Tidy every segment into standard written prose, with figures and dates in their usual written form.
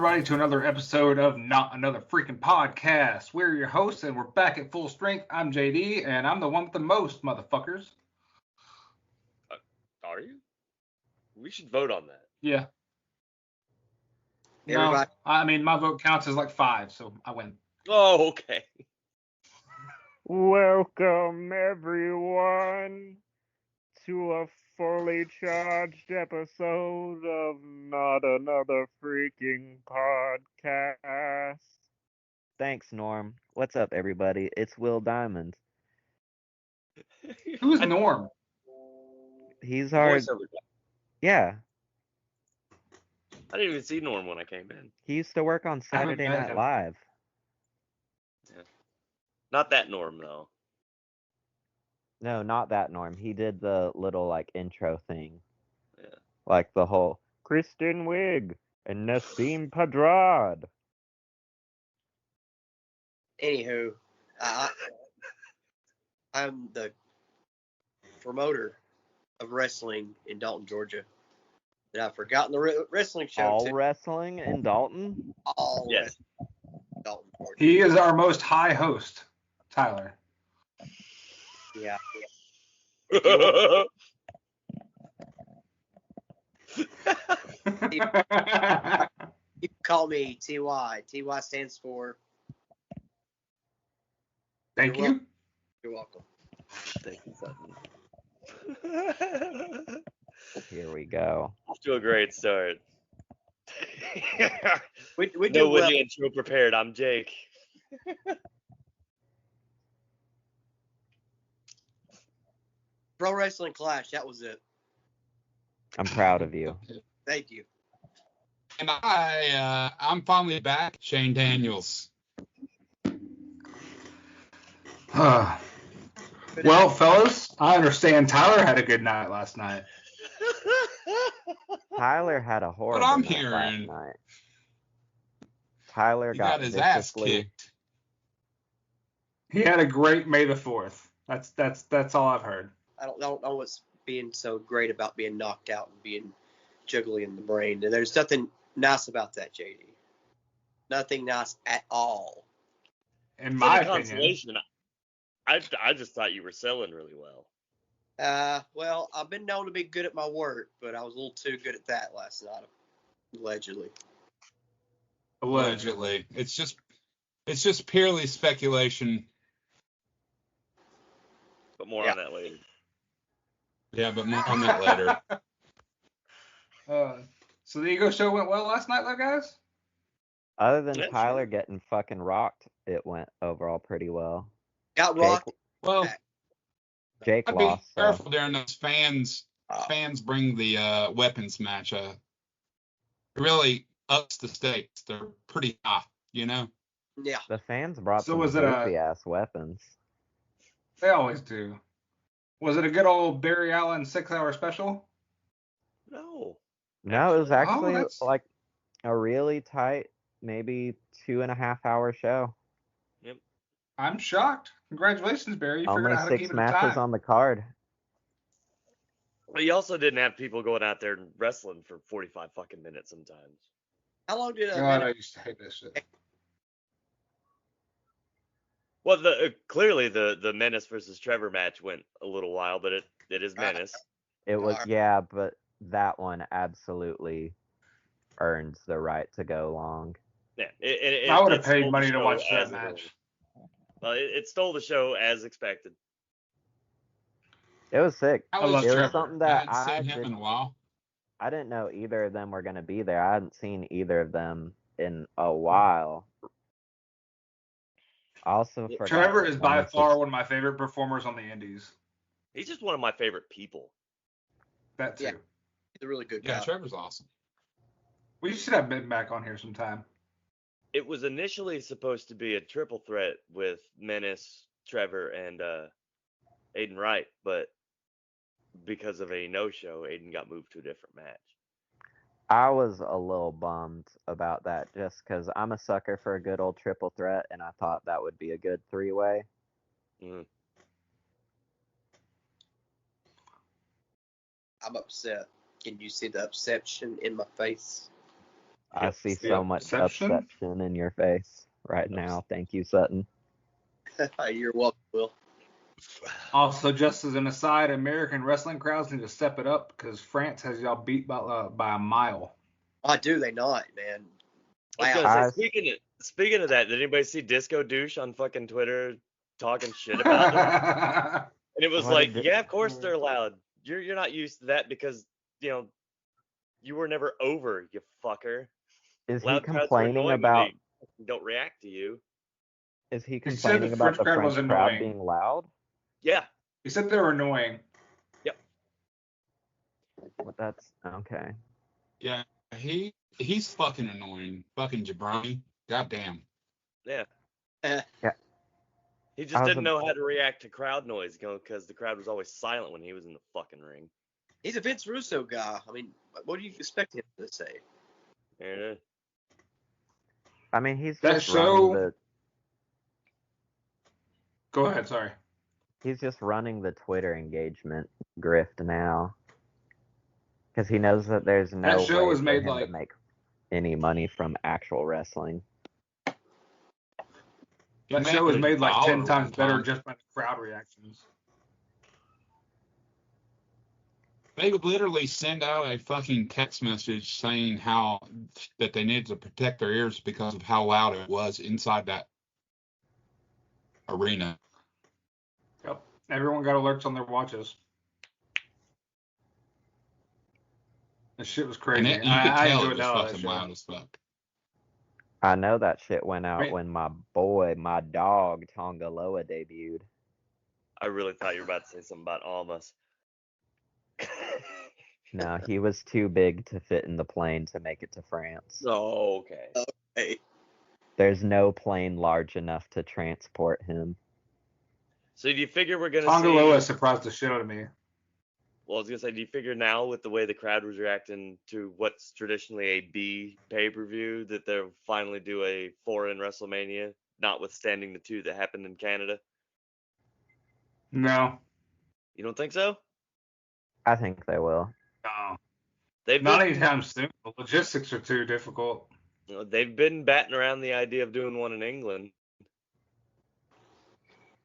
everybody, to another episode of Not Another Freaking Podcast. We're your hosts, and we're back at full strength. I'm JD, and I'm the one with the most, motherfuckers. Are you? We should vote on that. Yeah. No, I mean, my vote counts as like 5, so I win. Oh, okay. Welcome, everyone, to a fully charged episode of Not Another Freaking Podcast. Thanks, Norm. What's up, everybody? It's Will Diamond. Who's Norm? He's our... Yeah. I didn't even see Norm when I came in. He used to work on Saturday Night Live. Yeah. Not that Norm, though. No, not that Norm. He did the little, like, intro thing. Yeah. Like the whole Kristen Wiig and Nassim Pedrad. Anywho, I'm the promoter of wrestling in Dalton, Georgia. And I've forgotten the wrestling show. All too. wrestling in Dalton? All yes. Dalton, Georgia. He is our most high host, Tyler. Yeah. You call me TY. TY stands for... Thank you. You're welcome. Thank you, Sutton. Here we go. Off to a great start. We no do well. witty intro prepared. I'm Jake. Pro Wrestling Clash, that was it. I'm proud of you. Thank you. And I'm finally back, Shane Daniels. Well, fellas, I understand Tyler had a good night last night. Tyler had a horrible I'm night hearing. last night. Tyler He got his ass kicked. He had a great May the 4th. That's all I've heard. I don't know what's being so great about being knocked out and being jiggly in the brain. And there's nothing nice about that, JD. Nothing nice at all. In my opinion. Consolation, I just thought you were selling really well. Well, I've been known to be good at my work, but I was a little too good at that last night, allegedly. Allegedly. It's just purely speculation. But more on that later. Yeah, but more on that later. So the Ego Show went well last night, though, guys? Other than Tyler getting fucking rocked, it went overall pretty well. Got rocked. Well, Jake I'd lost. be careful during those fans bring the weapons match. It really ups the stakes. They're pretty high, you know? Yeah. The fans brought So some was it goofy-ass weapons. They always do. Was it a good old Barry Allen 6-hour special? No. No, it was actually that's- like a really tight, maybe 2.5-hour show. Yep. I'm shocked. Congratulations, Barry. You figured Only out how to 6 keep it in matches time. on the card. But you also didn't have people going out there and wrestling for 45 fucking minutes sometimes. How long did God, I used to hate this shit. Well, clearly the Menace versus Trevor match went a little while, but it is Menace. It was, yeah, but that one absolutely earns the right to go long. Yeah, I would have it stole paid the money to show watch that as match. It stole the show as expected. It was sick. I love It was Trevor. something I that hadn't seen him in a while. I didn't know either of them were going to be there. I hadn't seen either of them in a while. I also forgot Trevor is by Menace's- far one of my favorite performers on the Indies. He's just one of my favorite people. That too. Yeah. He's a really good Yeah, guy. Trevor's awesome. We should have Ben back on here sometime. It was initially supposed to be a triple threat with Menace, Trevor, and Aiden Wright, but because of a no-show, Aiden got moved to a different match. I was a little bummed about that just because I'm a sucker for a good old triple threat, and I thought that would be a good three-way. Mm. I'm upset. Can you see the upsettion in my face? I see the so much Obsession? upsettion in your face right now. Thank you, Sutton. You're welcome, Will. Also, just as an aside, American wrestling crowds need to step it up because France has y'all beat by a mile. Why do they not, man? I was Wow. gonna say, speaking of that, did anybody see Disco Douche on fucking Twitter talking shit about them? And it was What like, did yeah, of course they're loud. You're not used to that because you were never over, you fucker. Is he Loud crowds are complaining annoying about? when they don't react to you. Is he He said complaining the about French the crowd French was crowd annoying. being loud? Yeah. He said they were annoying. Yep. Well, that's okay. Yeah, he's fucking annoying. Fucking jabroni. Goddamn. Yeah. Eh, He I just was didn't know how to react to crowd noise, because the crowd was always silent when he was in the fucking ring. he's a Vince Russo guy. I mean, what do you expect him to say? Yeah. I mean, he's That just show- running the. Go ahead, sorry. He's just running the Twitter engagement grift now, because he knows that there's no That show way was for made him like to make any money from actual wrestling. that Man, show was made like $1 10 times one better time. just by the crowd reactions. They would literally send out a fucking text message saying that they needed to protect their ears because of how loud it was inside that arena. Yep. Everyone got alerts on their watches. That shit was crazy. And you could I tell it enjoyed was that fucking show. loud as fuck. I know that shit went out Wait. when my dog Tonga Loa debuted. I really thought you were about to say something about Almas. No, he was too big to fit in the plane to make it to France. Oh, okay. Hey, There's no plane large enough to transport him. So do you figure we're gonna Tonga see? Loa surprised the shit out of me. Well, I was gonna say, do you figure now with the way the crowd was reacting to what's traditionally a B pay-per-view that they'll finally do a foreign WrestleMania, notwithstanding the two that happened in Canada? No. You don't think so? I think they will. No. They've Not been, anytime soon. The logistics are too difficult. they've been batting around the idea of doing one in England.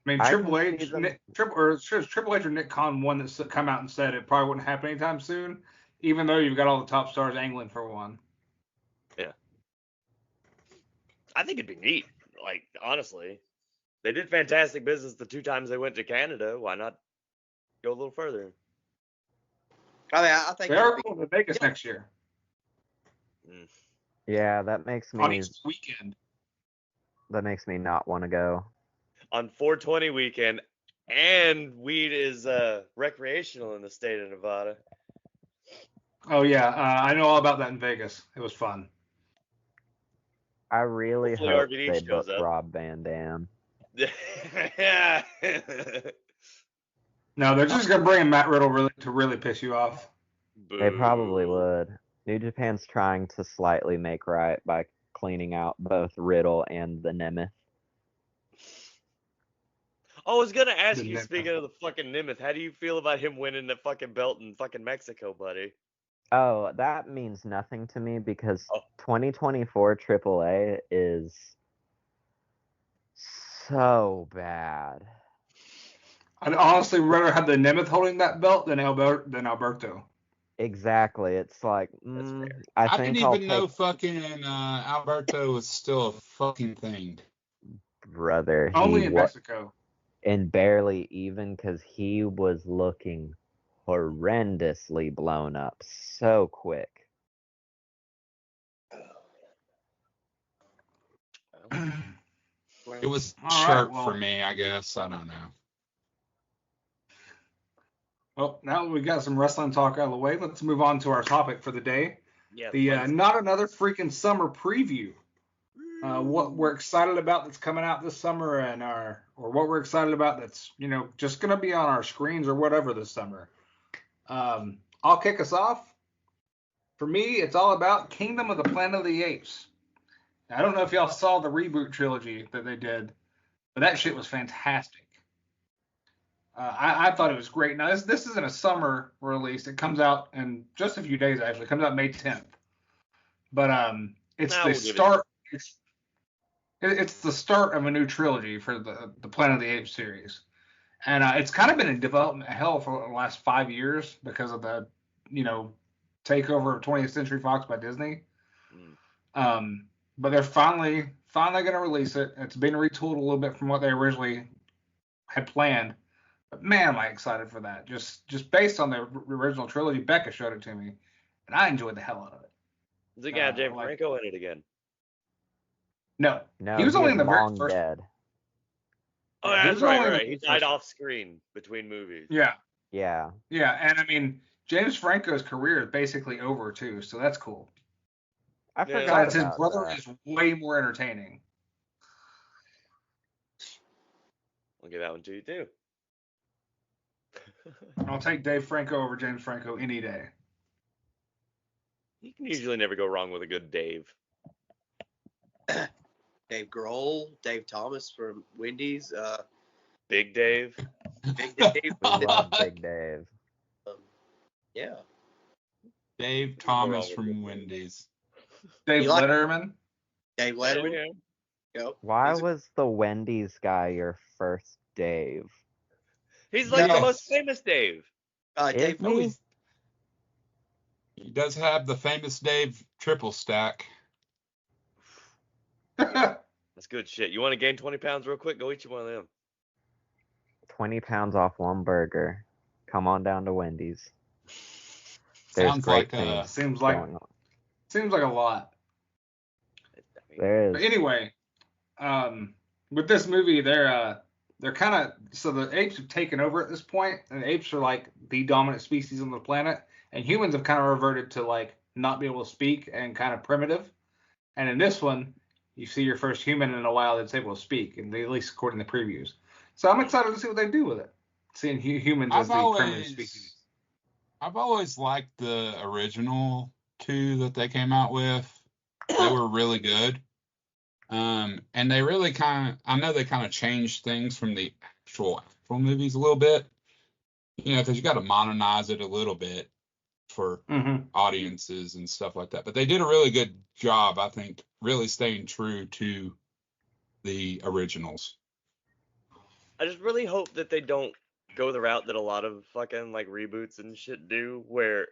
I mean, I Triple can H, see them- Triple H or Nick Khan one that's come out and said it probably wouldn't happen anytime soon, even though you've got all the top stars angling for one. Yeah. I think it'd be neat. Like, honestly, they did fantastic business the two times they went to Canada. Why not go a little further? I mean, I think They it'll are be- going to Vegas next year Yeah, that makes on me each weekend. not want to go. On 420 weekend, and weed is recreational in the state of Nevada. Oh yeah, I know all about that in Vegas. It was fun. I really Hopefully hope RVD they shows book up. Rob Van Dam. Yeah. No, they're just gonna bring in Matt Riddle to really piss you off. They probably Boo. would. New Japan's trying to slightly make right by cleaning out both Riddle and the Nemeth. Oh, I was gonna ask The you, Nemeth. speaking of the fucking Nimeth, how do you feel about him winning the fucking belt in fucking Mexico, buddy? Oh, that means nothing to me because Oh. 2024 AAA is so bad. I'd honestly rather have the Nemeth holding that belt than Alberto. Exactly. It's like, fair. I I think didn't I'll even know take fucking Alberto was still a fucking thing. brother. Only He in wa- Mexico. and barely even because he was looking horrendously blown up so quick. It was All right, sharp well- for me, I guess. I don't know. Well, now that we got some wrestling talk out of the way, let's move on to our topic for the day. Yeah. The fun not another freaking summer preview. What we're excited about that's coming out this summer, or what we're excited about that's just gonna be on our screens or whatever this summer. I'll kick us off. For me, it's all about Kingdom of the Planet of the Apes. I don't know if y'all saw the reboot trilogy that they did, but that shit was fantastic. I thought it was great. Now this isn't a summer release. It comes out in just a few days actually. It comes out May 10th. But it's Nah, the we'll give it. start. It's the start of a new trilogy for the Planet of the Apes series, and it's kind of been in development hell for the last 5 years because of the takeover of 20th Century Fox by Disney. But they're finally going to release it. It's been retooled a little bit from what they originally had planned. But man, am I excited for that. Just based on the original trilogy, Becca showed it to me, and I enjoyed the hell out of it. Is it got James Franco in it again? No, No, he was only in the very long first. dead. Oh, Yeah, he that's was right. only in Right. the He first died one. off screen between movies. Yeah, Yeah. and I mean James Franco's career is basically over too, so that's cool. I Yeah. forgot Besides, his about brother that. is way more entertaining. I'll give that one to you too. I'll take Dave Franco over James Franco any day. You can usually never go wrong with a good Dave. Dave Grohl, Dave Thomas from Wendy's, Big Dave. Big Dave. We love Big Dave. Yeah. Dave Go wrong Thomas with from good Dave. Wendy's. Dave You like- Letterman. Dave There Letterman. we go. Yep. Why He's a- was the Wendy's guy your first Dave? He's like No. the most famous Dave. Dave Is he? He does have the famous Dave triple stack. That's good shit. You want to gain 20 pounds real quick? Go eat you one of them. 20 pounds off one burger. Come on down to Wendy's. There's Sounds great like things seems like going on. a lot. There But is. anyway, with this movie, they're kind of so the apes have taken over at this point, and apes are like the dominant species on the planet, and humans have kind of reverted to like not be able to speak and kind of primitive. And in this one, you see your first human in a while that's able to speak, and at least according to the previews. So I'm excited to see what they do with it. Seeing humans as the primitive species. I've always liked the original two that they came out with. They were really good. And they really I know they kind of changed things from the actual movies a little bit. Because you got to modernize it a little bit for audiences and stuff like that. But they did a really good job, I think, really staying true to the originals. I just really hope that they don't go the route that a lot of fucking like reboots and shit do, where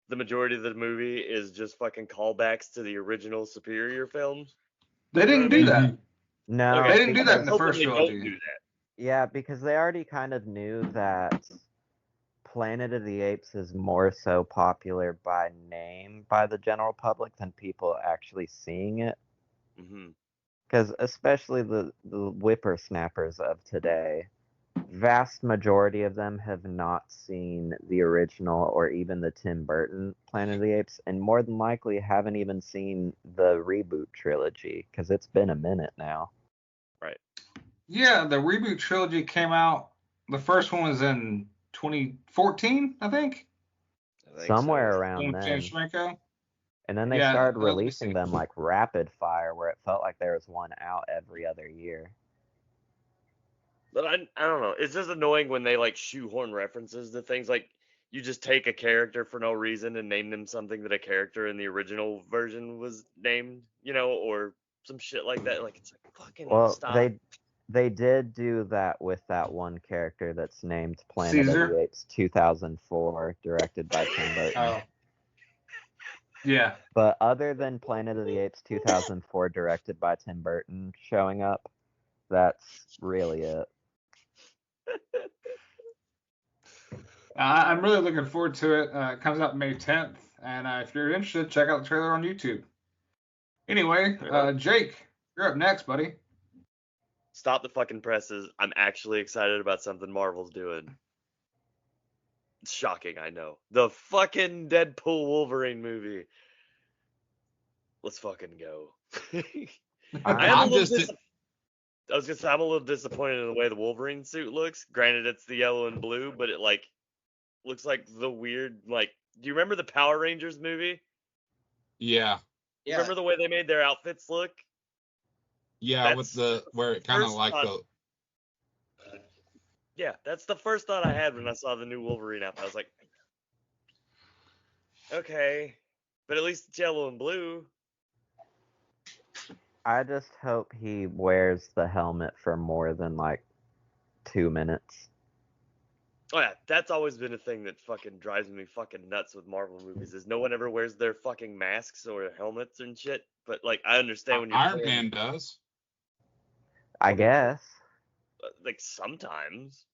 the majority of the movie is just fucking callbacks to the original Superior films. They didn't do that. No, They didn't do that in the Hoping first they trilogy. don't do that. Yeah, because they already kind of knew that Planet of the Apes is more so popular by name by the general public than people actually seeing it. Because especially the whippersnappers of today, vast majority of them have not seen the original or even the Tim Burton Planet of the Apes, and more than likely haven't even seen the reboot trilogy because it's been a minute now. Right. Yeah, the reboot trilogy came out. The first one was in 2014, I think. Somewhere around then. James Franco. And then they started releasing them like rapid fire, where it felt like there was one out every other year. But I don't know. It's just annoying when they like shoehorn references to things. Like you just take a character for no reason and name them something that a character in the original version was named, or some shit like that. Like it's like fucking stop. They did do that with that one character that's named Planet of the Apes 2004, directed by Tim Burton. Oh. Yeah. But other than Planet of the Apes 2004, directed by Tim Burton, showing up, that's really it. I'm really looking forward to it. It comes out May 10th, and if you're interested, check out the trailer on YouTube. Anyway, Jake, you're up next, buddy. Stop the fucking presses. I'm actually excited about something Marvel's doing. It's shocking, I know. The fucking Deadpool Wolverine movie. Let's fucking go. I was gonna say I'm a little disappointed in the way the Wolverine suit looks. Granted, it's the yellow and blue, but it like looks like the weird like. Do you remember the Power Rangers movie? Yeah. Remember the way they made their outfits look? Yeah, with where it kind of like the. Yeah, that's the first thought I had when I saw the new Wolverine outfit. I was like, okay, But at least it's yellow and blue. I just hope he wears the helmet for more than like 2 minutes. Oh yeah, that's always been a thing that fucking drives me fucking nuts with Marvel movies. Is no one ever wears their fucking masks or helmets and shit. But like, I understand when you're Iron playing, Man does. I guess. like sometimes.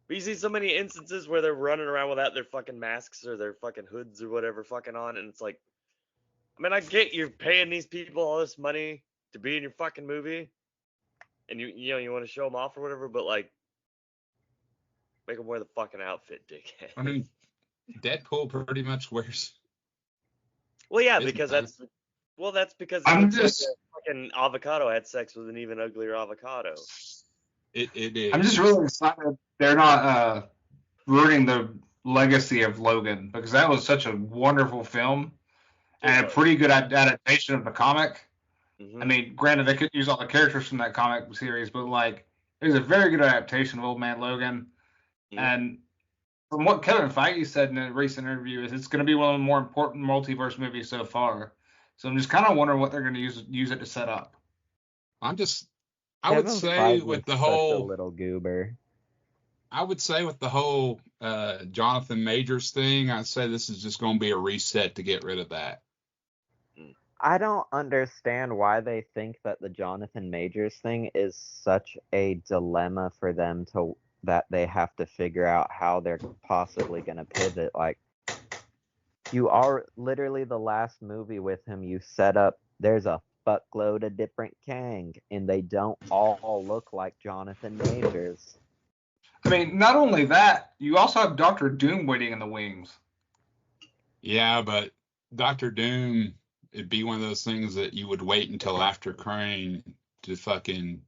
But you see so many instances where they're running around without their fucking masks or their fucking hoods or whatever fucking on, and it's like, I mean, I get you're paying these people all this money to be in your fucking movie, and you know you want to show them off or whatever, but like, make them wear the fucking outfit, dickhead. I mean, Deadpool pretty much wears. Well, yeah, his because mask. that's because I'm looks just- like a fucking avocado had sex with an even uglier avocado. It is. I'm just really excited they're not ruining the legacy of Logan, because that was such a wonderful film and a pretty good adaptation of the comic. I mean, granted, they couldn't use all the characters from that comic series, but like, it was a very good adaptation of Old Man Logan. Mhm. And from what Kevin Feige said in a recent interview, is it's going to be one of the more important multiverse movies so far. So I'm just kind of wondering what they're going to use it to set up. I would Kevin say Feige with is the such whole a little goober. Jonathan Majors thing, I'd say this is just going to be a reset to get rid of that. I don't understand why they think that the Jonathan Majors thing is such a dilemma for them that they have to figure out how they're possibly going to pivot. Like, you are literally the last movie with him, you set up, there's a fuckload of different Kang, and they don't all look like Jonathan Majors. I mean, not only that, you also have Doctor Doom waiting in the wings. Yeah, but Doctor Doom, it'd be one of those things that you would wait until after Crane to fucking.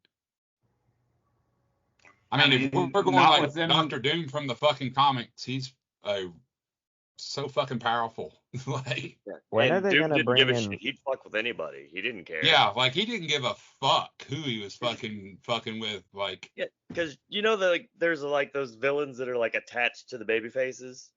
I mean, if we're going not like with them- Doctor Doom from the fucking comics, he's so fucking powerful. Like, When and are they Doom gonna didn't bring give a in- shit. He'd fuck with anybody. He didn't care. yeah, like he didn't give a fuck who he was fucking with. Like, Yeah, because you know like there's like those villains that are like attached to the baby faces.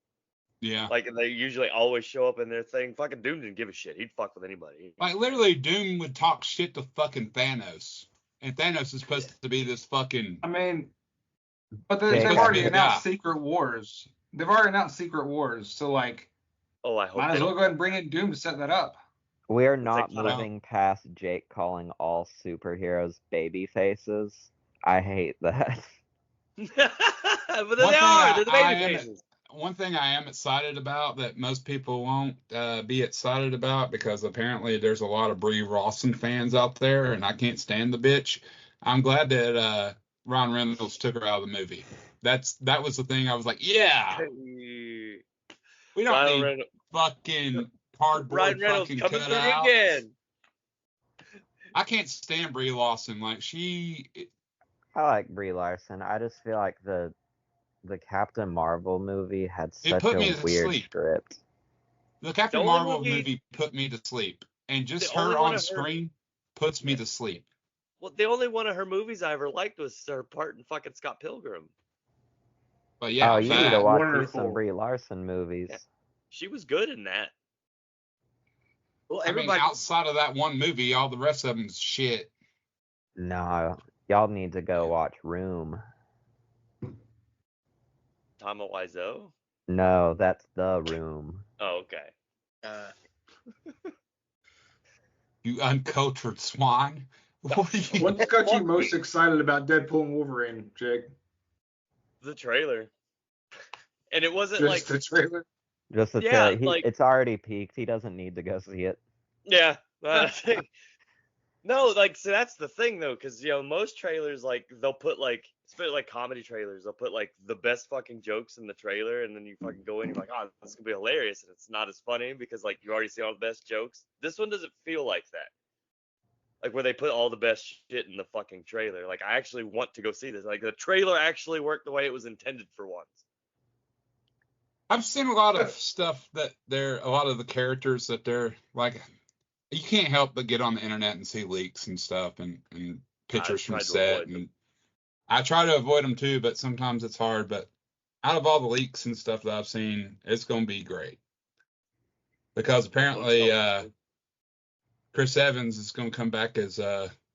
yeah, Like they usually always show up in their thing. Fucking Doom didn't give a shit. He'd fuck with anybody. like literally Doom would talk shit to fucking Thanos, and Thanos is supposed to be this fucking. I mean, but Jayke, they've already yeah. announced Secret Wars. They've already announced Secret Wars, so like, Oh, I hope might they as well don't. go ahead and bring in Doom to set that up. We're It's not like, moving past Jake calling all superheroes baby faces. I hate that. But then One they thing are. They're the I baby am- faces. One thing I am excited about that most people won't be excited about, because apparently there's a lot of Brie Larson fans out there, and I can't stand the bitch. I'm glad that Ryan Reynolds took her out of the movie. That was the thing. I was like, yeah, we don't Ryan need Reynolds, fucking cardboard Ryan Reynolds fucking coming through cutouts. again. I can't stand Brie Larson. Like I like Brie Larson. I just feel like the Captain Marvel movie had such put a me to weird sleep. script. The Captain The only Marvel movie- movie put me to sleep, and just The only her one on of her- screen puts me to sleep. Well, the only one of her movies I ever liked was her part in fucking Scott Pilgrim. But yeah, Oh, you need to that- watch you wonderful. some Brie Larson movies. Yeah. She was good in that. Well, I mean, everybody. outside of that one movie, all the rest of them's shit. No, y'all need to go watch Room. Tama Wiseau. No, that's The Room. Oh, okay. You uncultured swine. What are you? What's got you most excited about Deadpool and Wolverine, Jake? The trailer. And it wasn't Just like, the trailer? Just to Yeah, tell like- it's already peaked. He doesn't need to go see it. yeah. No, like, so that's the thing though, because most trailers, like, they'll put like, especially like comedy trailers, they'll put like the best fucking jokes in the trailer, and then you fucking go in, you're like, oh, this is gonna be hilarious, and it's not as funny because like you already see all the best jokes. This one doesn't feel like that. Like where they put all the best shit in the fucking trailer. Like I actually want to go see this. Like the trailer actually worked the way it was intended for once. I've seen a lot of stuff that a lot of the characters that they're like, you can't help but get on the internet and see leaks and stuff and pictures from tried to set. avoid them. And I try to avoid them too, but sometimes it's hard. But out of all the leaks and stuff that I've seen, it's going to be great. because apparently Chris Evans is going to come back as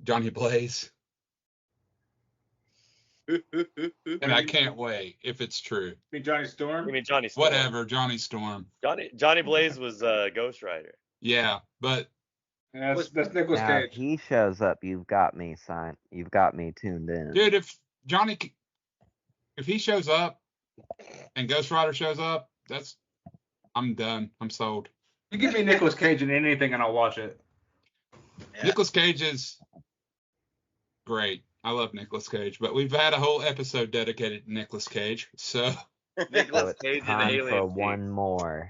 Johnny Blaze. And I can't wait if it's true. You mean Johnny Storm? You mean Johnny Storm? Whatever, Johnny Storm. Johnny Blaze was Ghost Rider. Yeah, but That's Nicolas Now, Cage. if he shows up, you've got me signed. You've got me tuned in. dude, if he shows up and Ghost Rider shows up, I'm done. I'm sold. You give me Nicolas Cage in anything and I'll watch it. Yeah. Nicolas Cage is great. I love Nicolas Cage, but we've had a whole episode dedicated to Nicolas Cage, so So Nicolas it's Cage and time Alien. for one more.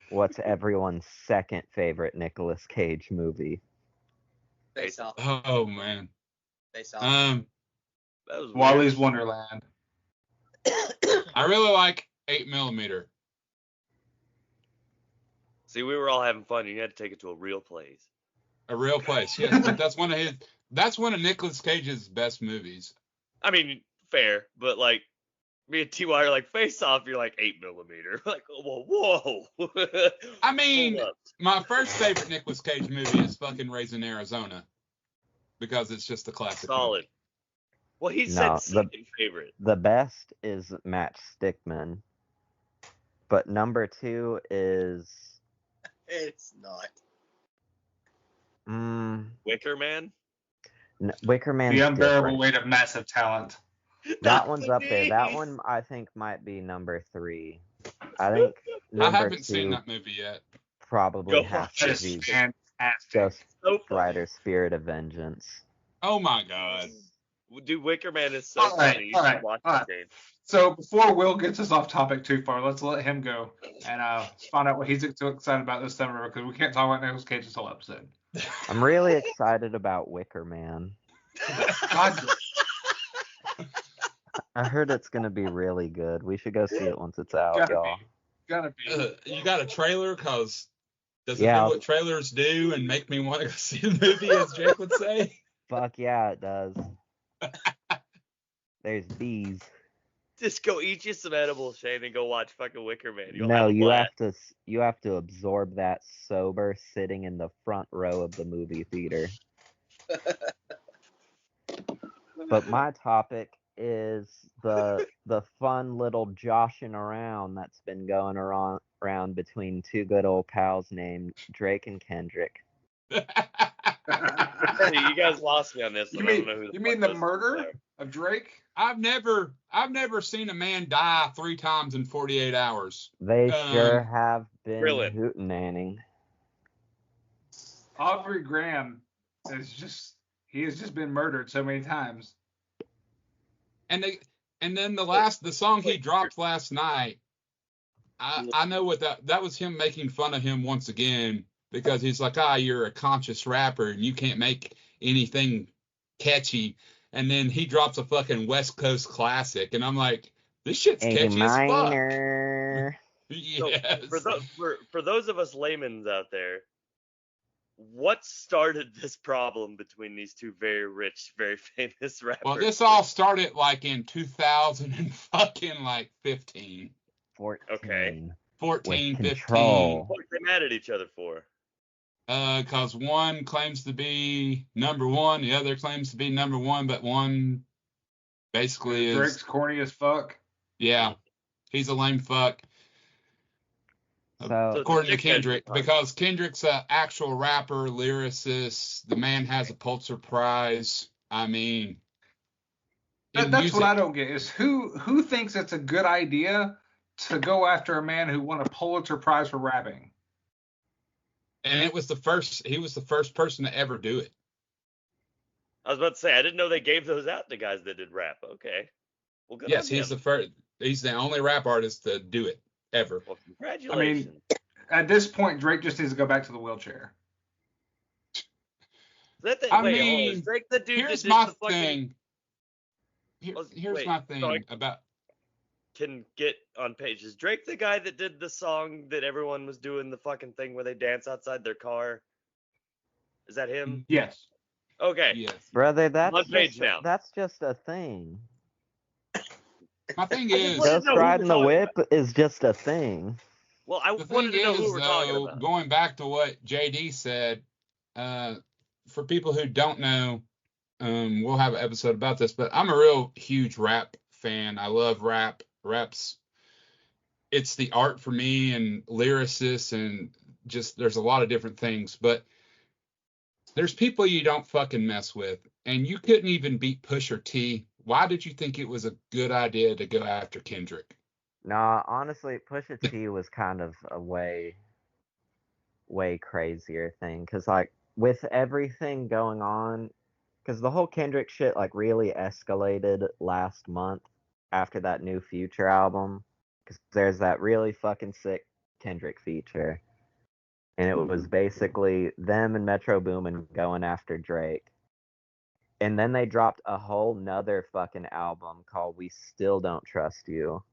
What's everyone's second favorite Nicolas Cage movie? Face Off. oh man. Face Off. That was Wally's weird. Wonderland. I really like 8mm. See, we were all having fun. You had to take it to a real place. A Real Place, yes, but that's one of Nicolas Cage's best movies. I mean, fair, but like me and Ty are like Face Off. You're like 8mm. Like, whoa. I mean, Hold up. my first favorite Nicolas Cage movie is fucking Raising Arizona, because it's just a classic. Solid. movie. Well, he No, said second favorite. The best is Matt Stickman, but number 2 is It's not. Wicker Man. Wicker Man's The unbearable different. weight of massive talent. That one's up there. That one I think might be number 3. I think I number haven't 2 seen that movie yet. probably Go has That to is be fantastic. Ghost So funny. Rider Spirit of Vengeance. Oh my god. Dude, Wicker Man is so All right, funny. You all should right, watch all that right. game. So before Will gets us off topic too far, let's let him go and find out what he's so excited about this summer, because we can't talk about Nicolas Cage this whole episode. I'm really excited about Wicker Man. God, I heard it's gonna be really good. We should go see it once it's out, gotta y'all. be, gotta be. You got a trailer? Cause does it Yeah. do what trailers do and make me want to go see the movie, as Jake would say? Fuck yeah, it does. There's bees. Just go eat you some edibles, Shane, and go watch fucking Wicker Man. You'll No, have a you blast. have to absorb that sober, sitting in the front row of the movie theater. But my topic is the fun little joshing around that's been going around between two good old pals named Drake and Kendrick. See, you guys lost me on this one. I don't know who You mean fuck the those murder people of Drake? I've never seen a man die 3 times in 48 hours. They sure have been Krillin. hootenanning. Aubrey Graham has just been murdered so many times. And then the song he dropped last night, I know what that was, him making fun of him once again, because he's like, you're a conscious rapper and you can't make anything catchy. And then he drops a fucking West Coast classic, and I'm like, this shit's A catchy minor. as fuck. So, Yes. for those of us laymen out there, what started this problem between these two very rich, very famous rappers? Well, this all started like in 2000 and fucking like 15. 14. Okay. 14, With 15. control. What are they mad at each other for? Because one claims to be number one, the other claims to be number one, but one basically is. Drake's corny as fuck. Yeah, he's a lame fuck. So According to Dick Kendrick, Kendrick, huh? because Kendrick's an actual rapper, lyricist. The man has a Pulitzer Prize. I mean, in That's music, what I don't get is who thinks it's a good idea to go after a man who won a Pulitzer Prize for rapping. and he was the first person to ever do it. I was about to say, I didn't know they gave those out to guys that did rap. Okay. Well, good Yes, on he's him. the first. He's the only rap artist to do it ever. Well, congratulations. At this point, Drake just needs to go back to the wheelchair. Is that the, I wait, hold on, mean, is Drake the dude Here's that did my the fucking, thing. Here's wait, my thing sorry. about. can get on page. Is Drake the guy that did the song that everyone was doing the fucking thing where they dance outside their car? Is that him? Yes. Okay. Yes. brother, on page now. that's just a thing. My thing I just is, wanna Ghost know who riding we're the talking whip is just a thing. Well, I The wanted thing to know who is, we're talking though, about. going back to what JD said, for people who don't know, we'll have an episode about this, but I'm a real huge rap fan. I love rap. It's the art for me, and lyricists, and just there's a lot of different things. But there's people you don't fucking mess with, and you couldn't even beat Pusha T. Why did you think it was a good idea to go after Kendrick? Nah, honestly, Pusha T was kind of a way crazier thing. Because, like, with everything going on, because the whole Kendrick shit, like, really escalated last month after that new Future album. Because there's that really fucking sick Kendrick feature. And it was basically them and Metro Boomin going after Drake. And then they dropped a whole nother fucking album called We Still Don't Trust You.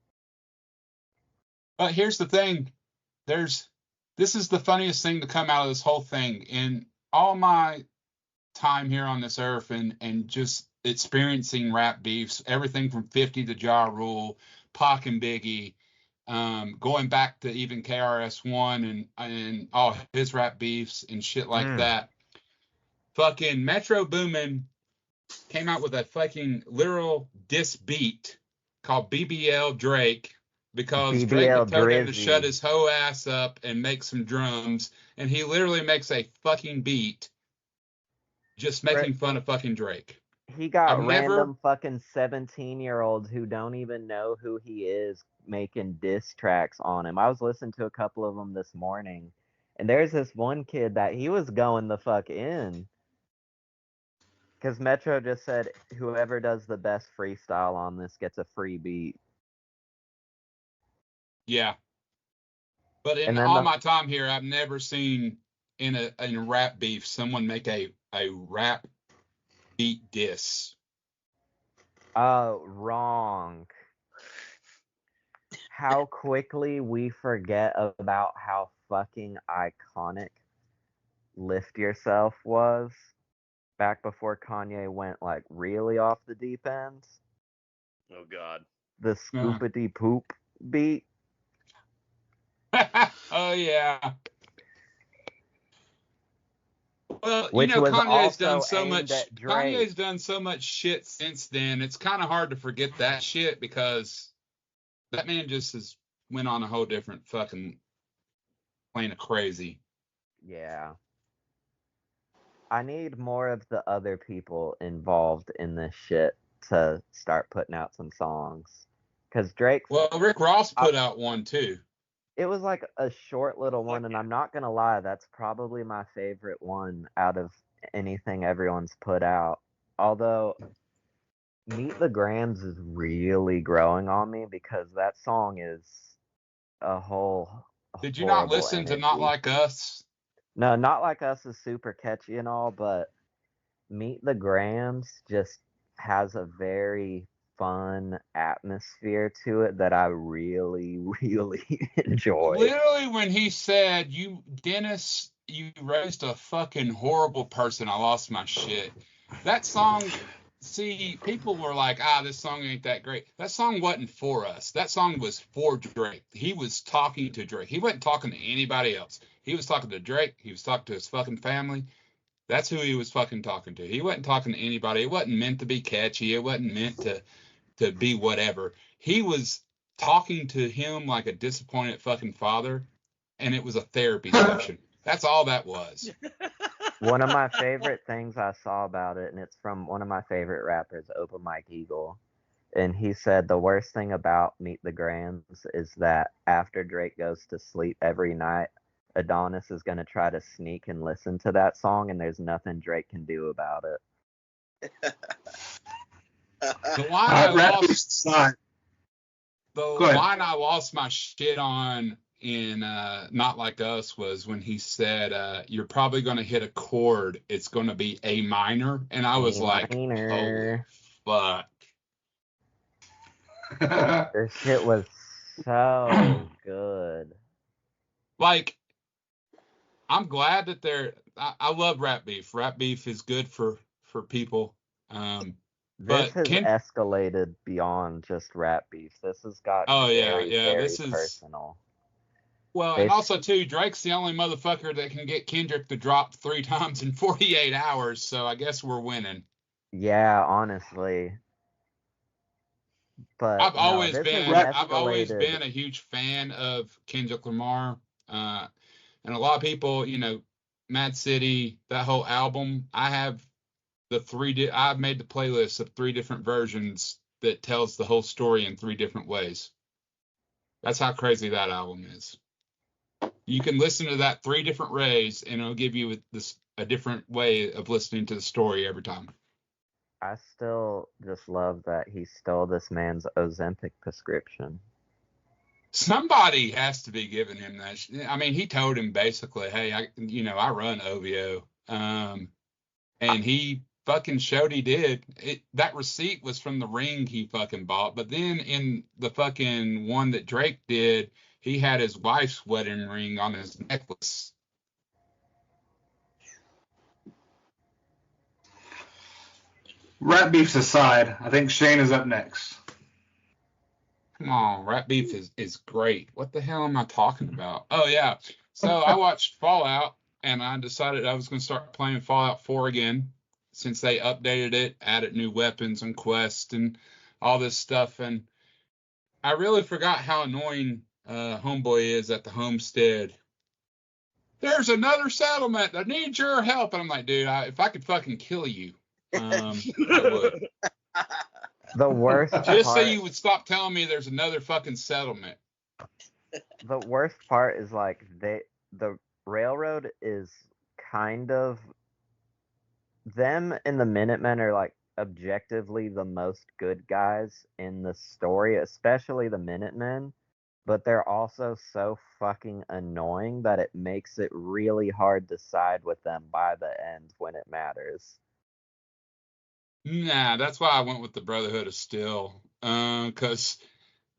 But here's the thing. This is the funniest thing to come out of this whole thing. In all my time here on this earth and just experiencing rap beefs, everything from 50 to Ja Rule, Pac and Biggie, going back to even KRS-One and all his rap beefs and shit like that. Fucking Metro Boomin came out with a fucking literal diss beat called BBL Drake because Drake had told him to shut his hoe ass up and make some drums, and he literally makes a fucking beat just making fun of fucking Drake. He got random fucking 17-year-olds who don't even know who he is making diss tracks on him. I was listening to a couple of them this morning, and there's this one kid that he was going the fuck in. Because Metro just said, whoever does the best freestyle on this gets a free beat. Yeah. But in all my time here, I've never seen in a rap beef someone make a rap beat diss. Wrong. How quickly we forget about how fucking iconic Lift Yourself was back before Kanye went like really off the deep end. Oh God. The scoopity poop beat. Oh yeah. Well, Which you know, was Kanye's done also so much. at Drake. Kanye's done so much shit since then. It's kind of hard to forget that shit because that man just has went on a whole different fucking plane of crazy. Yeah. I need more of the other people involved in this shit to start putting out some songs. Because Drake. Well, Rick Ross put out one too. It was like a short little one, and I'm not going to lie, that's probably my favorite one out of anything everyone's put out. Although, Meet the Grams is really growing on me because that song is a whole. Did you not listen to Not Like Us? No, Not Like Us is super catchy and all, but Meet the Grams just has a very fun atmosphere to it that I really, really enjoy. Literally, when he said, Dennis, you raised a fucking horrible person, I lost my shit. That song, see, people were like, this song ain't that great. That song wasn't for us. That song was for Drake. He was talking to Drake. He wasn't talking to anybody else. He was talking to Drake. He was talking to his fucking family. That's who he was fucking talking to. He wasn't talking to anybody. It wasn't meant to be catchy. It wasn't meant to be whatever. He was talking to him like a disappointed fucking father, and it was a therapy session. That's all that was. One of my favorite things I saw about it, and it's from one of my favorite rappers, Open Mike Eagle, and he said the worst thing about Meet the Grams is that after Drake goes to sleep every night, Adonis is going to try to sneak and listen to that song, and there's nothing Drake can do about it. The line I lost my shit on in Not Like Us was when he said, you're probably going to hit a chord. It's going to be A minor. And I was like, holy fuck. This shit was so good. Like, I'm glad that I love rap beef. Rap beef is good for people. This has escalated beyond just rap beef. This has got very this is personal. Well, and also too, Drake's the only motherfucker that can get Kendrick to drop 3 times in 48 hours. So I guess we're winning. Yeah, honestly. But I've always escalated. been a huge fan of Kendrick Lamar. And a lot of people, Mad City, that whole album, I have I've made the playlist of 3 different versions that tells the whole story in 3 different ways. That's how crazy that album is. You can listen to that 3 different ways, and it'll give you a different way of listening to the story every time. I still just love that he stole this man's Ozempic prescription. Somebody has to be giving him that. I mean, he told him basically, hey, I run OVO. And he fucking showed he did. That receipt was from the ring he fucking bought. But then in the fucking one that Drake did, he had his wife's wedding ring on his necklace. Rat beefs aside, I think Shane is up next. Come on, Rat Beef is great. What the hell am I talking about? Oh, yeah. So I watched Fallout, and I decided I was going to start playing Fallout 4 again since they updated it, added new weapons and quests and all this stuff. And I really forgot how annoying Homeboy is at the homestead. There's another settlement that needs your help. And I'm like, dude, if I could fucking kill you, I would. The worst Just part, so you would stop telling me there's another fucking settlement. The worst part is like the railroad is kind of, them and the Minutemen are like objectively the most good guys in the story, especially the Minutemen, but they're also so fucking annoying that it makes it really hard to side with them by the end when it matters. Nah, that's why I went with the Brotherhood of Steel. Because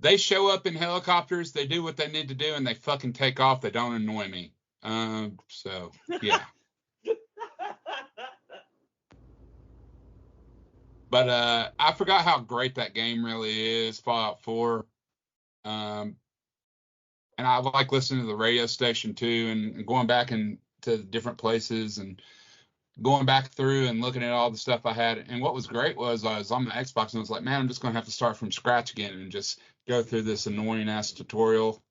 they show up in helicopters, they do what they need to do, and they fucking take off. They don't annoy me. So, yeah. But I forgot how great that game really is, Fallout 4. And I like listening to the radio station, too, and going back into different places and going back through and looking at all the stuff I had. And what was great was I was on the Xbox and I was like, man, I'm just going to have to start from scratch again and just go through this annoying ass tutorial.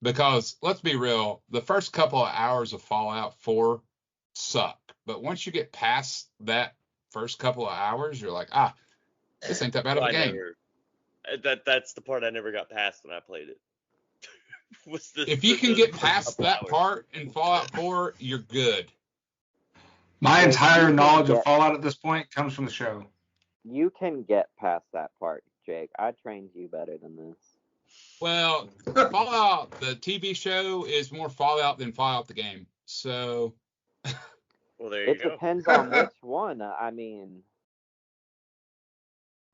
Because let's be real, the first couple of hours of Fallout 4 suck. But once you get past that first couple of hours, you're like, this ain't that bad of a game. That's the part I never got past when I played it. If you can get past that part in Fallout 4, you're good. My entire knowledge of Fallout at this point comes from the show. You can get past that part, Jake. I trained you better than this. Well, Fallout, the TV show, is more Fallout than Fallout the game. So. Well, there you go. It depends on which one. I mean,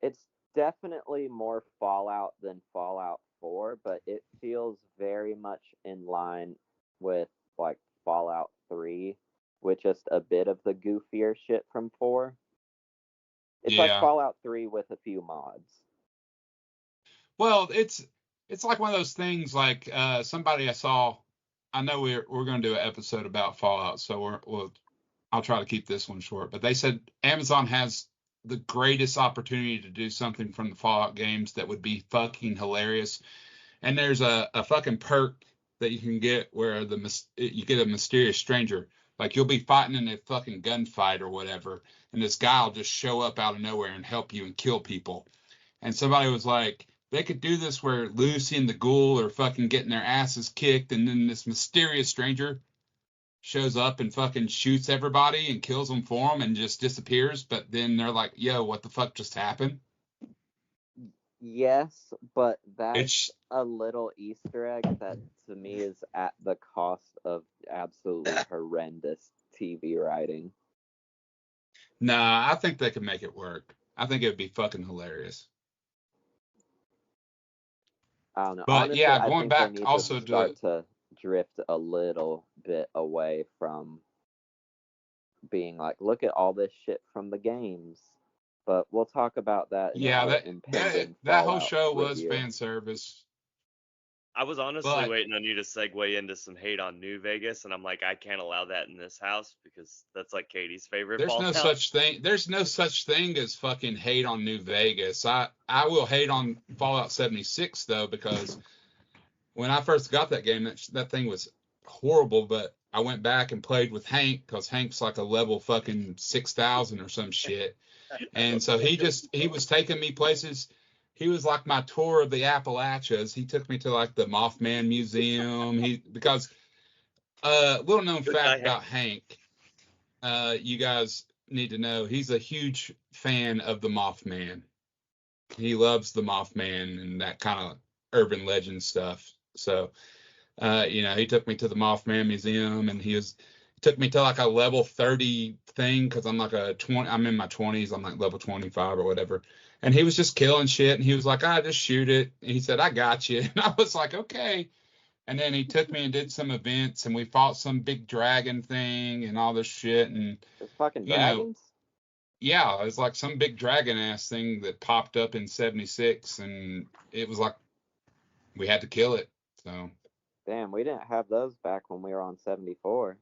it's definitely more Fallout than Fallout 4, but it feels very much in line with like Fallout 3, with just a bit of the goofier shit from 4. It's like Fallout 3 with a few mods. Well, it's like one of those things like somebody I saw. I know we're going to do an episode about Fallout, so I'll try to keep this one short. But they said Amazon has the greatest opportunity to do something from the Fallout games that would be fucking hilarious. And there's a fucking perk that you can get where you get a mysterious stranger. Like you'll be fighting in a fucking gunfight or whatever, and this guy will just show up out of nowhere and help you and kill people. And somebody was like, they could do this where Lucy and the Ghoul are fucking getting their asses kicked, and then this mysterious stranger shows up and fucking shoots everybody and kills them for them and just disappears. But then they're like, yo, what the fuck just happened? Yes, but that's a little Easter egg that to me is at the cost of absolutely horrendous TV writing. Nah, I think they could make it work. I think it would be fucking hilarious. I don't know. But honestly, yeah, going back also to start to drift a little bit away from being like, look at all this shit from the games. But we'll talk about that. Yeah, that whole show was fan service. I was honestly But waiting on you to segue into some hate on New Vegas, and I'm like, I can't allow that in this house because that's like Katie's favorite there's no Fallout. such thing. There's no such thing as fucking hate on New Vegas. I will hate on Fallout 76 though, because when I first got that game, that thing was horrible. But I went back and played with Hank because Hank's like a level fucking 6,000 or some shit. And so he was taking me places. He was like my tour of the Appalachias. He took me to like the Mothman Museum. Because little known Good fact guy, about Hank, you guys need to know, he's a huge fan of the Mothman. He loves the Mothman and that kind of urban legend stuff. So, he took me to the Mothman Museum, and he took me to like a level 30 thing because I'm in my 20s. I'm like level 25 or whatever. And he was just killing shit. And he was like, just shoot it. And he said, I got you. And I was like, okay. And then he took me and did some events, and we fought some big dragon thing and all this shit. And, There's fucking dragons? Yeah, it was like some big dragon ass thing that popped up in 76. And it was like, we had to kill it. So. Damn, we didn't have those back when we were on 74.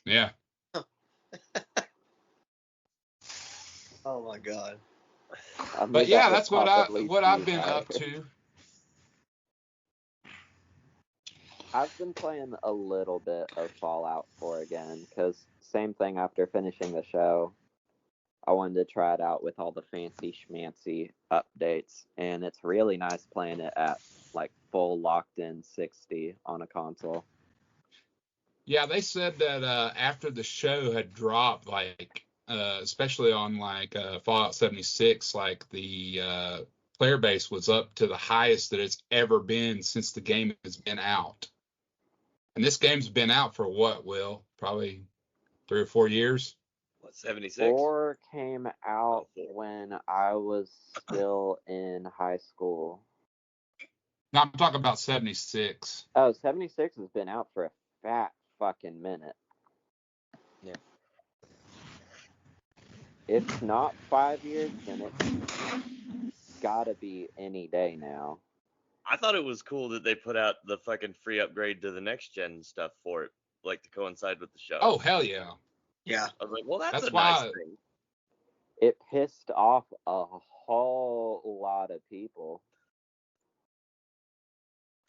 Yeah. Oh my God. But yeah, that's what I've been up to. I've been playing a little bit of Fallout 4 again, because same thing after finishing the show. I wanted to try it out with all the fancy schmancy updates, and it's really nice playing it at like full locked in 60 on a console. Yeah, they said that after the show had dropped, like especially on like Fallout 76, like the player base was up to the highest that it's ever been since the game has been out. And this game's been out for what, Will? Probably 3 or 4 years. What, 76? 4 came out when I was still in high school. No, I'm talking about 76. Oh, 76 has been out for a fat fucking minute. Yeah. If not 5 years, then it's gotta be any day now. I thought it was cool that they put out the fucking free upgrade to the next gen stuff for it, like to coincide with the show. Oh, hell yeah. Yeah. I was like, well, that's a why nice thing. It pissed off a whole lot of people.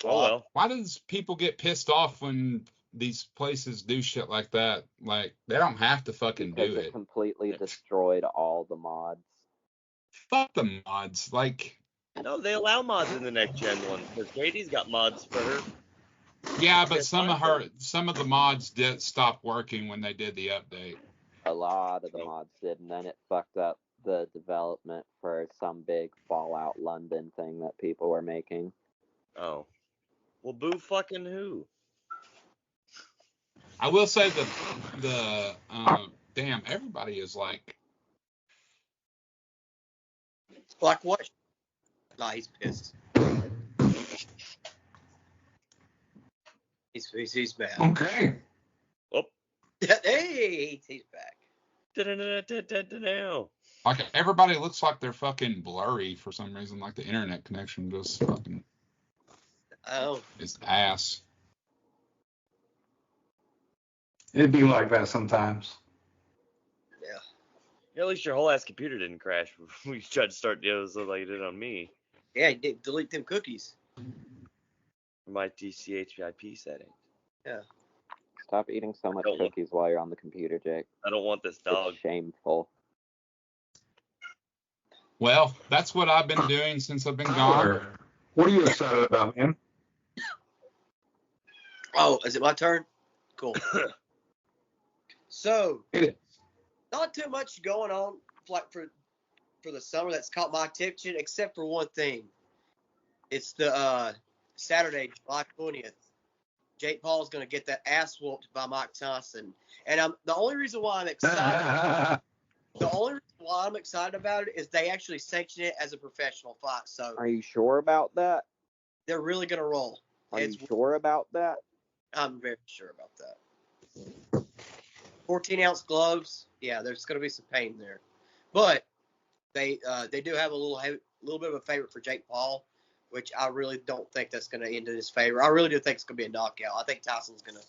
Oh, well. Why does people get pissed off when these places do shit like that? Like, they don't have to fucking Because do it it. completely destroyed all the mods. Fuck the mods. Like, No, they allow mods in the next gen one because Katie's got mods for her. yeah, but some of the mods did stop working when they did the update. A lot of the mods did, and then it fucked up the development for some big Fallout London thing that people were making. Oh. Well, boo fucking who? I will say the damn, everybody is like. Like what? Nah, he's pissed. He's mad. Okay. Oh. Hey, he's back. Now. Like, everybody looks like they're fucking blurry for some reason. Like, the internet connection just fucking. Oh. Is ass. It'd be like that sometimes. Yeah, at least your whole ass computer didn't crash when you tried to start deals like it did on me. Yeah, he did delete them cookies. My TCHIP setting. Yeah. Stop eating so much cookies while you're on the computer, Jake. I don't want this dog. It's shameful. Well, that's what I've been doing since I've been gone. What are you excited about, man? Oh, is it my turn? Cool. So, It is. not too much going on like for the summer that's caught my attention, except for one thing. It's the Saturday, July 20th. Jake Paul's going to get that ass whooped by Mike Tyson. And the only reason why I'm excited about it is they actually sanction it as a professional fight. So, are you sure about that? They're really going to roll. Are you sure about that? I'm very sure about that. 14-ounce gloves. Yeah, there's going to be some pain there. But they do have a little bit of a favorite for Jake Paul. which I really don't think that's going to end in his favor. I really do think it's going to be a knockout. I think Tyson's going to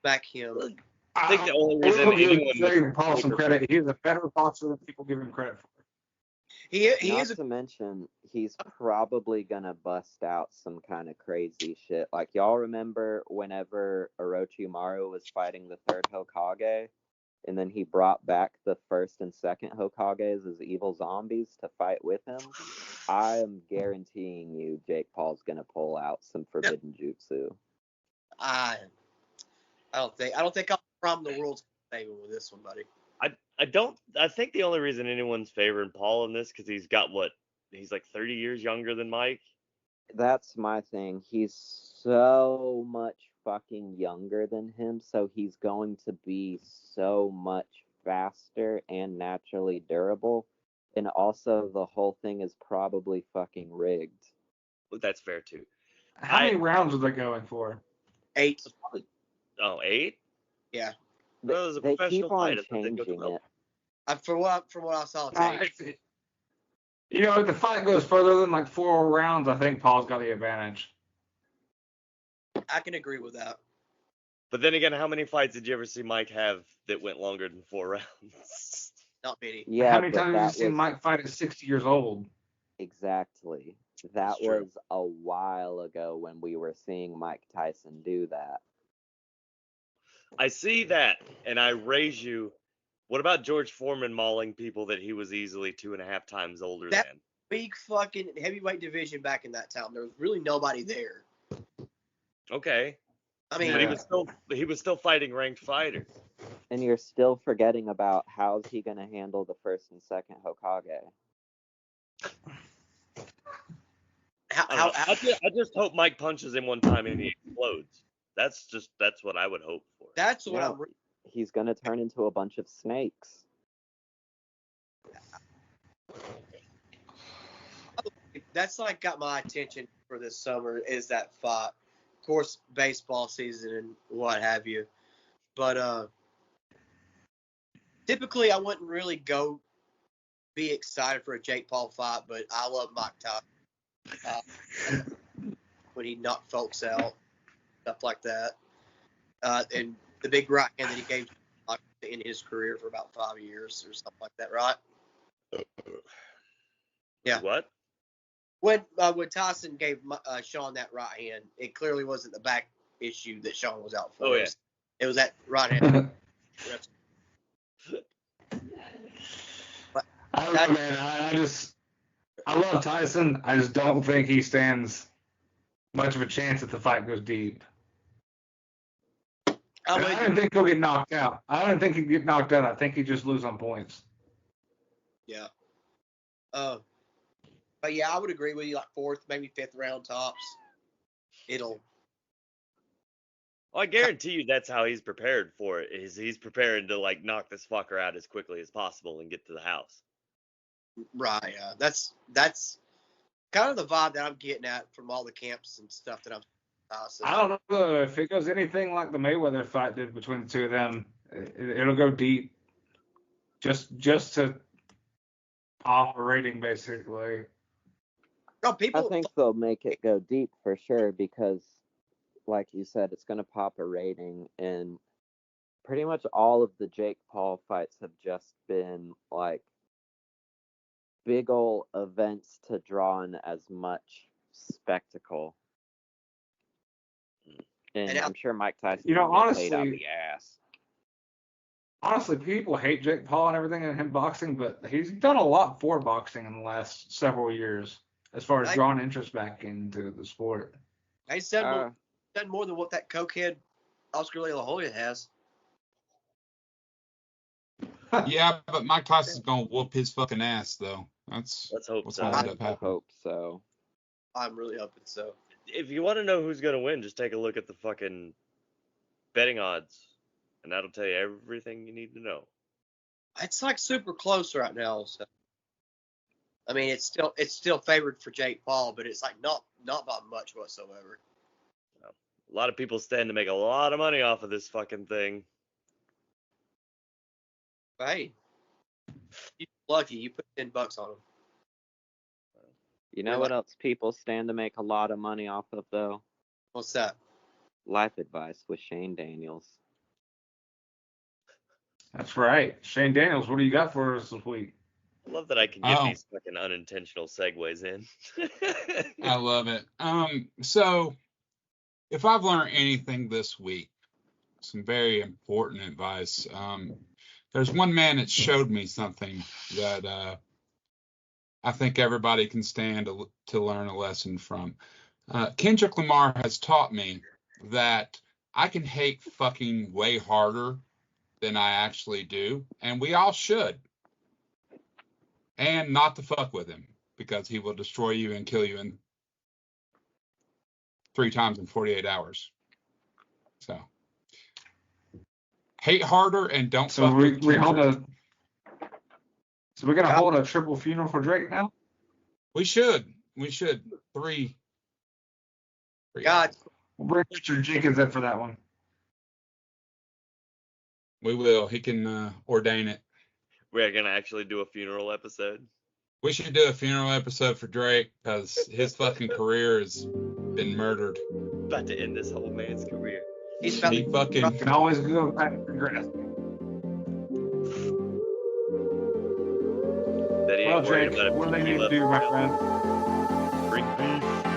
back him. I think the only reason We'll give anyone Paul some credit. He's a better boxer than people give him credit for. He Not is. to mention, he's probably gonna bust out some kind of crazy shit. Like, y'all remember whenever Orochimaru was fighting the third Hokage, and then he brought back the first and second Hokages as evil zombies to fight with him? I am guaranteeing you Jake Paul's gonna pull out some forbidden jutsu. I don't think I'll problem the world's favor with this one, buddy. I think the only reason anyone's favoring Paul in this because he's like 30 years younger than Mike. That's my thing. He's so much fucking younger than him, so he's going to be so much faster and naturally durable. And also, the whole thing is probably fucking rigged. That's fair too. How many rounds are they going for? 8. Oh, 8? Yeah. Well, They keep on changing it. From what I saw, If the fight goes further than like 4 rounds, I think Paul's got the advantage. I can agree with that. But then again, how many fights did you ever see Mike have that went longer than 4 rounds? Not many. Yeah, How many but times have you seen Mike fight at 60 years old? Exactly. That That's true. was a while ago when we were seeing Mike Tyson do that. I see that, and I raise you. What about George Foreman mauling people that he was easily 2.5 times older than? Big fucking heavyweight division back in that time. There was really nobody there. Okay. I mean, but he was still fighting ranked fighters. And you're still forgetting about how's he going to handle the first and second Hokage. I just hope Mike punches him one time and he explodes. That's what I would hope for. That's what No, he's going to turn into a bunch of snakes. That's like got my attention for this summer is that fight. Of course, baseball season and what have you. But typically I wouldn't really go be excited for a Jake Paul fight, but I love Mike Tyson. When he knocked folks out, stuff like that. And the big right hand that he gave in his career for about 5 years or something like that, right? Yeah. What? When Tyson gave Sean that right hand, it clearly wasn't the back issue that Sean was out for. Oh, yeah. It was that right hand. I don't know, man. I love Tyson. I just don't think he stands much of a chance if the fight goes deep. I don't think he'll get knocked out. I don't think he'll get knocked out. I think he just lose on points. Yeah. But yeah, I would agree with you. Like 4th, maybe 5th round tops. Well, I guarantee you that's how he's prepared for it. He's preparing to like knock this fucker out as quickly as possible and get to the house. Right. Yeah. That's kind of the vibe that I'm getting at from all the camps and stuff that I'm. I don't know if it goes anything like the Mayweather fight did between the two of them. It'll go deep, just to off a rating basically. No, I think they'll make it go deep for sure because, like you said, it's going to pop a rating, and pretty much all of the Jake Paul fights have just been like big ol' events to draw in as much spectacle. And I'm sure Mike Tyson honestly, played out the ass. Honestly, people hate Jake Paul and everything in him boxing, but he's done a lot for boxing in the last several years as far as drawing interest back into the sport. He's done more than what that cokehead Oscar De La Hoya has. Yeah, but Mike Tyson's gonna whoop his fucking ass though. Let's hope so. Gonna end up I happening. hope so. I'm really hoping so. If you want to know who's gonna win, just take a look at the fucking betting odds, and that'll tell you everything you need to know. It's like super close right now. So, I mean, it's still favored for Jake Paul, but it's like not by much whatsoever. A lot of people stand to make a lot of money off of this fucking thing. Hey, you're lucky. You put $10 on him. You know what else people stand to make a lot of money off of, though? What's that? Life advice with Shane Daniels. That's right. Shane Daniels, what do you got for us this week? I love that I can get Oh. these fucking unintentional segues in. I love it. So if I've learned anything this week, some very important advice. There's one man that showed me something that I think everybody can stand to learn a lesson from. Kendrick Lamar has taught me that I can hate fucking way harder than I actually do, and we all should. And not to fuck with him, because he will destroy you and kill you in 3 times in 48 hours. So hate harder and don't So fuck with Kendrick. So we're gonna hold a triple funeral for Drake now? We should. 3. God, We'll bring Richard Jenkins in for that one. We will. He can ordain it. We're gonna actually do a funeral episode. We should do a funeral episode for Drake because his fucking career has been murdered. About to end this whole man's career. he's about He to fucking. You can always go back and progress. That he Well, ain't worried Jake, about what do they he need to left do, my jail. friend? Bring beef.